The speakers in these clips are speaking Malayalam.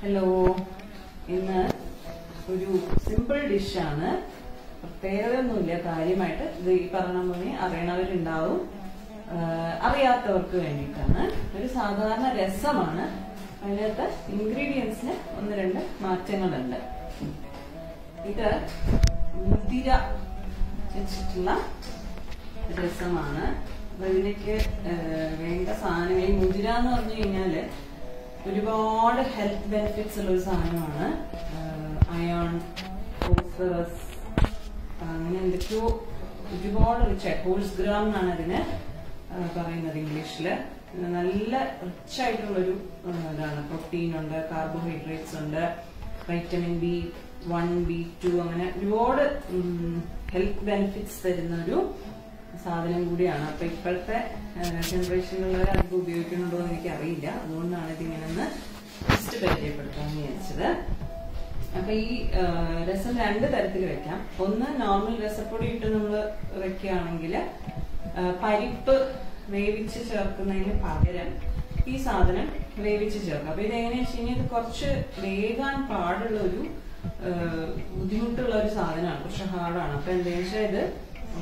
ഹലോ, ഇന്ന് ഒരു സിമ്പിൾ ഡിഷാണ്. പ്രത്യേകതയൊന്നുമില്ല, കാര്യമായിട്ട് ഇത് ഈ പറഞ്ഞ പോലെ അറിയണവരുണ്ടാവും, അറിയാത്തവർക്ക് വേണ്ടിയിട്ടാണ്. ഒരു സാധാരണ രസമാണ്. അതിനകത്ത് ഇൻഗ്രീഡിയൻസിന് 1-2 മാറ്റങ്ങളുണ്ട്. ഇത് മുതിര വെച്ചിട്ടുള്ള രസമാണ്. അപ്പൊ ഇതിലേക്ക് വേണ്ട സാധനങ്ങൾ, ഈ മുതിര എന്ന് പറഞ്ഞു കഴിഞ്ഞാല് ഒരുപാട് ഹെൽത്ത് ബെനിഫിറ്റ്സ് ഉള്ള ഒരു സാധനമാണ്. അയൺ, ഫോസ്ഫറസ്, അങ്ങനെ എന്തൊക്കെയോ ഒരുപാട് റിച്ച്, ഹോൾസ് ഗ്രാം എന്നാണ് അതിന് പറയുന്നത് ഇംഗ്ലീഷില്. നല്ല റിച്ച് ആയിട്ടുള്ളൊരു ഇതാണ്. പ്രോട്ടീൻ ഉണ്ട്, കാർബോഹൈഡ്രേറ്റ്സ് ഉണ്ട്, വൈറ്റമിൻ B1, B2, അങ്ങനെ ഒരുപാട് ഹെൽത്ത് ബെനിഫിറ്റ്സ് തരുന്ന ഒരു സാധനം കൂടിയാണ്. അപ്പൊ ഇപ്പോഴത്തെ ജനറേഷനിലുള്ളവർ അധികം ഉപയോഗിക്കുന്നുണ്ടോ എന്ന് എനിക്ക് അറിയില്ല. അതുകൊണ്ടാണ് ഇതിങ്ങനെ ജസ്റ്റ് പരിചയപ്പെടുത്താൻ വിചാരിച്ചത്. അപ്പൊ ഈ രസം 2 തരത്തിൽ വെക്കാം. ഒന്ന്, നോർമൽ രസപ്പൊടി ഇട്ട് നമ്മൾ വെക്കുകയാണെങ്കിൽ പരിപ്പ് വേവിച്ച് ചേർക്കുന്നതിന് പകരം ഈ സാധനം വേവിച്ച് ചേർക്കാം. അപ്പൊ ഇതെങ്ങനെയാ വെച്ച് കഴിഞ്ഞാൽ ഇത് കുറച്ച് വേകാൻ പാടുള്ള ഒരു ബുദ്ധിമുട്ടുള്ള ഒരു സാധനമാണ്, കുറച്ച് ഹാർഡാണ്. അപ്പൊ എന്താ വെച്ചാൽ ഇത്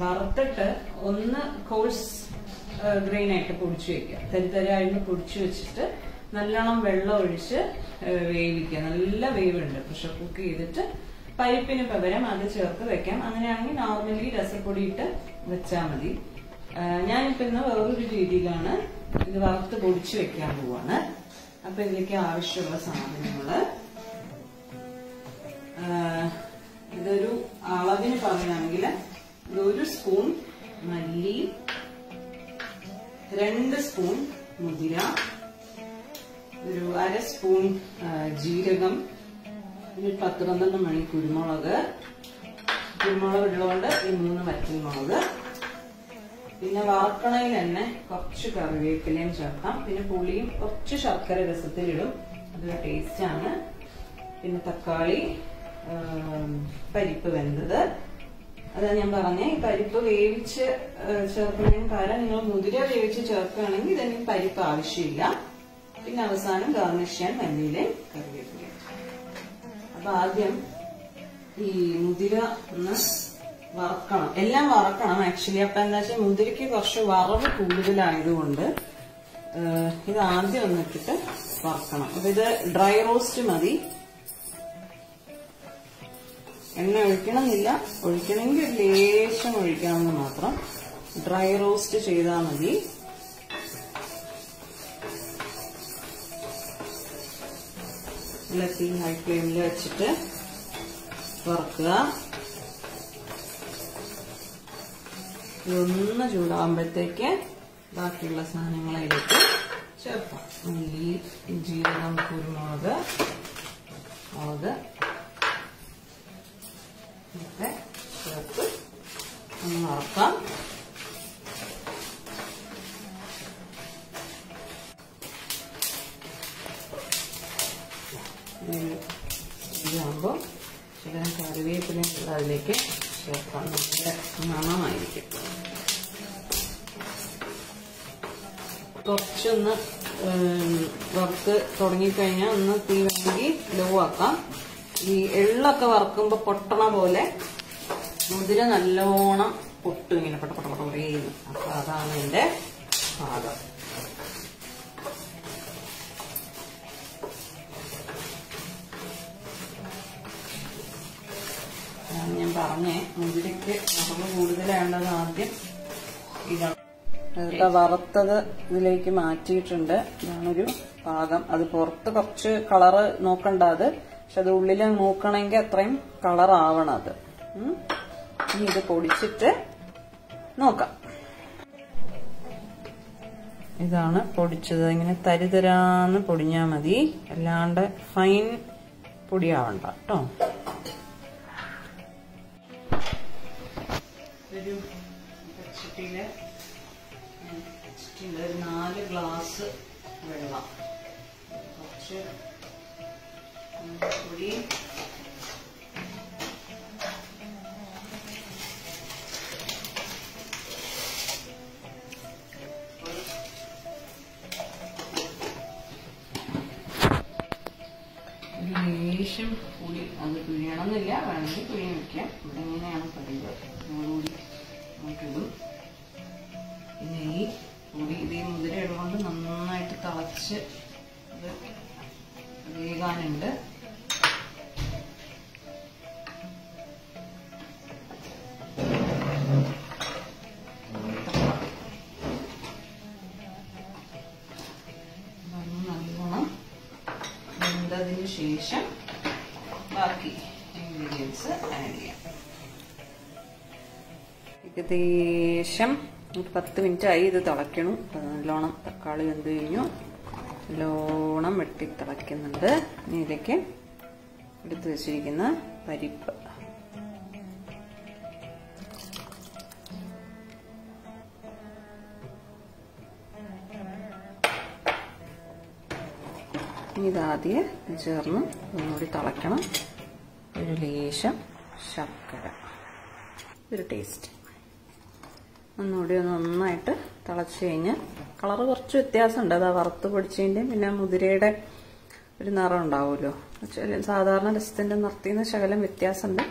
വറുത്തിട്ട് ഒന്ന് കോഴ്സ് ഗ്രെയിൻ ആയിട്ട് പൊടിച്ചു വെക്കുക. തരിതരായിട്ട് പൊടിച്ചു വെച്ചിട്ട് നല്ലോണം വെള്ളം ഒഴിച്ച് വേവിക്കുക. നല്ല വേവുണ്ട്. പ്രഷർ കുക്ക് ചെയ്തിട്ട് പരിപ്പിന് പകരം അത് ചേർത്ത് വെക്കാം. അങ്ങനെയാണെങ്കിൽ നോർമലി രസപ്പൊടി ഇട്ട് വെച്ചാൽ മതി. ഞാനിപ്പോ ഇന്ന് വേറൊരു രീതിയിലാണ് ഇത് വറുത്ത് പൊടിച്ചു വെക്കാൻ പോവാണ്. അപ്പൊ ഇതിലേക്ക് ആവശ്യമുള്ള സാധനങ്ങള്, ഇതൊരു അളവിന് പറയുകയാണെങ്കിൽ 1 സ്പൂൺ മല്ലി, 2 സ്പൂൺ മുതിര, ഒരു 1/2 സ്പൂൺ ജീരകം, ഒരു 10-12 മണി കുരുമുളക് ഉള്ളതുകൊണ്ട് ഈ 3 വറ്റൽമുളക്, പിന്നെ വറക്കണയിൽ തന്നെ കുറച്ച് കറിവേപ്പിലയും ചേർക്കാം. പിന്നെ പുളിയും കുറച്ച് ശർക്കര രസത്തിലിടും, അതൊരു ടേസ്റ്റ് ആണ്. പിന്നെ തക്കാളി, പരിപ്പ് വെന്തത്. അതാ ഞാൻ പറഞ്ഞ, ഈ പരിപ്പ് വേവിച്ച് ചേർക്കുന്നതിന് പകരം നിങ്ങൾ മുതിര വേവിച്ച് ചേർക്കുകയാണെങ്കിൽ ഇതിന് പരിപ്പ് ആവശ്യമില്ല. പിന്നെ അവസാനം ഗാർണിഷ് ചെയ്യാൻ മല്ലിയിലയും കറിവേപ്പിലയും. അപ്പൊ ആദ്യം ഈ മുതിര ഒന്ന് വറക്കണം, എല്ലാം വറക്കണം ആക്ച്വലി. അപ്പൊ എന്താ വെച്ചാൽ മുതിരയ്ക്ക് കുറച്ച് വറവ് കൂടുതലായതുകൊണ്ട് ഇത് ആദ്യം ഒന്നിട്ടിട്ട് വറക്കണം. അപ്പൊ ഇത് ഡ്രൈ റോസ്റ്റ് മതി, എണ്ണ ഒഴിക്കണമെന്നില്ല. ഒഴിക്കണമെങ്കിൽ ഒരു ലേശം ഒഴിക്കാമെന്ന് മാത്രം. ഡ്രൈ റോസ്റ്റ് ചെയ്താൽ മതി. നല്ല തീ ഹൈ ഫ്ലെയിമിൽ വെച്ചിട്ട് വറക്കുക. ഇതൊന്ന് ചൂടാകുമ്പോഴത്തേക്ക് ബാക്കിയുള്ള സാധനങ്ങളിലേക്ക് ചേർക്കാം. ഉള്ളി, ജീരകം, കുരുമുളക്, മുളക് ഒക്കെ ചേർത്ത് ഒന്ന് വറക്കാം. ഇതാകുമ്പോൾ ചില കറിവേപ്പില അതിലേക്ക് ചേർക്കാം. നല്ല മണമായിരിക്കും. കുറച്ചൊന്ന് വറുത്ത് തുടങ്ങിക്കഴിഞ്ഞാൽ ഒന്ന് തീ വേണമെങ്കിൽ ലോ ആക്കാം. ഈ എള്ളൊക്കെ വറുക്കുമ്പോ പൊട്ടണ പോലെ മുതിര നല്ലോണം പൊട്ടും, ഇങ്ങനെ പൊട്ടപ്പൊട്ടപ്പൊട്ടേന്ന്. അപ്പൊ അതാണ് എന്റെ പാകം. ഞാൻ പറഞ്ഞേ, മുതിരയ്ക്ക് വറവ് കൂടുതലാവേണ്ടത് ആദ്യം ഇതാണ്. വറുത്തത് ഇതിലേക്ക് മാറ്റിയിട്ടുണ്ട്. ഇതാണൊരു പാകം. അത് പുറത്ത് കുറച്ച് കളറ് നോക്കണ്ട, അത് പക്ഷെ അത് ഉള്ളിൽ നോക്കണമെങ്കിൽ അത്രയും കളർ ആവണം അത്. ഇനി ഇത് പൊടിച്ചിട്ട് നോക്കാം. ഇതാണ് പൊടിച്ചത്. ഇങ്ങനെ തരിതരാന്ന് പൊടിഞ്ഞാൽ മതി, അല്ലാണ്ട് ഫൈൻ പൊടിയാവണ്ട കേട്ടോ. ഒരു ചട്ടിയില് 4 ഗ്ലാസ് വെള്ളം, കുറച്ച് പൊടി, ലേശം പുളി അത് പിഴിയണമെന്നില്ല, വേണമെങ്കിൽ പിഴിഞ്ഞ് വെക്കാം. ഇവിടെ എങ്ങനെയാണ് പറയുക, കൂടി നമുക്കിടും. പിന്നെ ഈ പൊടി ഈ മുതിര ഇടുകൊണ്ട് നന്നായിട്ട് തിളച്ച് അത് വേകാനുണ്ട്. നല്ലോണം വെന്തതിന് ശേഷം ബാക്കി ഇൻഗ്രീഡിയൻസ് ആഡ് ചെയ്യാം. ഏകദേശം 10 മിനിറ്റായി ഇത് തിളയ്ക്കണം. നല്ലോണം തക്കാളി വെന്ത് കഴിഞ്ഞു, നല്ലോണം വെട്ടി തിളയ്ക്കുന്നുണ്ട്. ഇനി ഇതിലേക്ക് എടുത്തു വെച്ചിരിക്കുന്ന പരിപ്പ് ഇതാദ്യം ചേർന്ന് ഒന്നുകൂടി തിളയ്ക്കണം. ഒരു ലേശം ശർക്കര, ഒരു ടേസ്റ്റ്. ഒന്നുകൂടി നന്നായിട്ട് തിളച്ച് കഴിഞ്ഞ് കളറ് കുറച്ച് വ്യത്യാസമുണ്ട്. അതാ വറുത്ത് പൊടിച്ചതിൻ്റെ പിന്നെ മുതിരയുടെ ഒരു നിറം ഉണ്ടാവുമല്ലോ. സാധാരണ രസത്തിൻ്റെ നിറത്തിൽ നിന്ന് ശകലം വ്യത്യാസമുണ്ട്,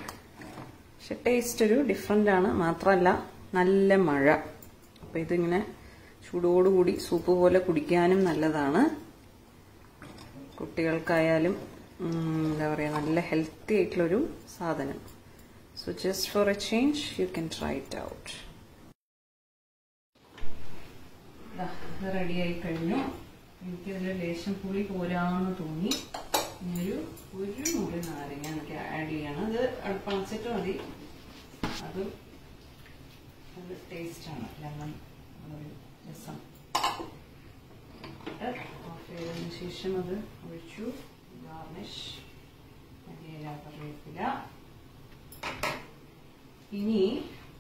പക്ഷെ ടേസ്റ്റ് ഒരു ഡിഫറെൻ്റ് ആണ്. മാത്രമല്ല നല്ല മഴ. അപ്പം ഇതിങ്ങനെ ചൂടോടുകൂടി സൂപ്പ് പോലെ കുടിക്കാനും നല്ലതാണ്. കുട്ടികൾക്കായാലും എന്താ പറയുക, നല്ല ഹെൽത്തി ആയിട്ടുള്ളൊരു സാധനം. So just for A change you can try it out. ഇത് റെഡിയായി കഴിഞ്ഞു. എനിക്കിതിൽ ലേശം പുളി പോരാന്ന് തോന്നി. ഒരു മുറി നാരങ്ങ എനിക്ക് ആഡ് ചെയ്യണം. അത് അടുപ്പണച്ചിട്ട് മതി. അതും നല്ല ടേസ്റ്റാണ്. ലെമൺ രസം ഓഫ് ചെയ്തതിന് ശേഷം അത് ഒഴിച്ചു. ഗാർണിഷ് കറിവേപ്പില. ഇനി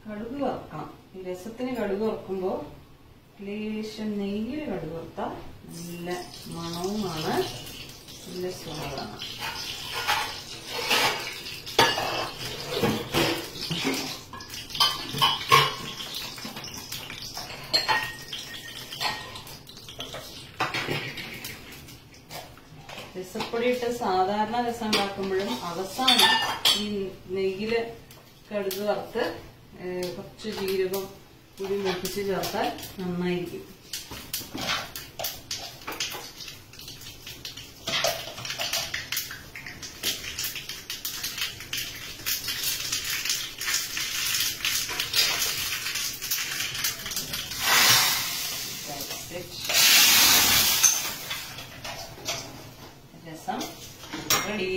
കടുക് വറുക്കണം. ഈ രസത്തിന് കടുക് വറുക്കുമ്പോൾ ലേശം നെയ്യിൽ കടുക് വറുത്താൽ നല്ല മണവുമാണ്, നല്ല സ്വാദാണ്. രസപ്പൊടി ഇട്ട് സാധാരണ രസം ഉണ്ടാക്കുമ്പോഴും അവസാനം ഈ നെയ്യില് കടുക് വറുത്ത് കുറച്ച് ജീരകം കൂടി മൂപ്പിച്ച് ചേർത്താൽ നന്നായിരിക്കും. രസം റെഡി.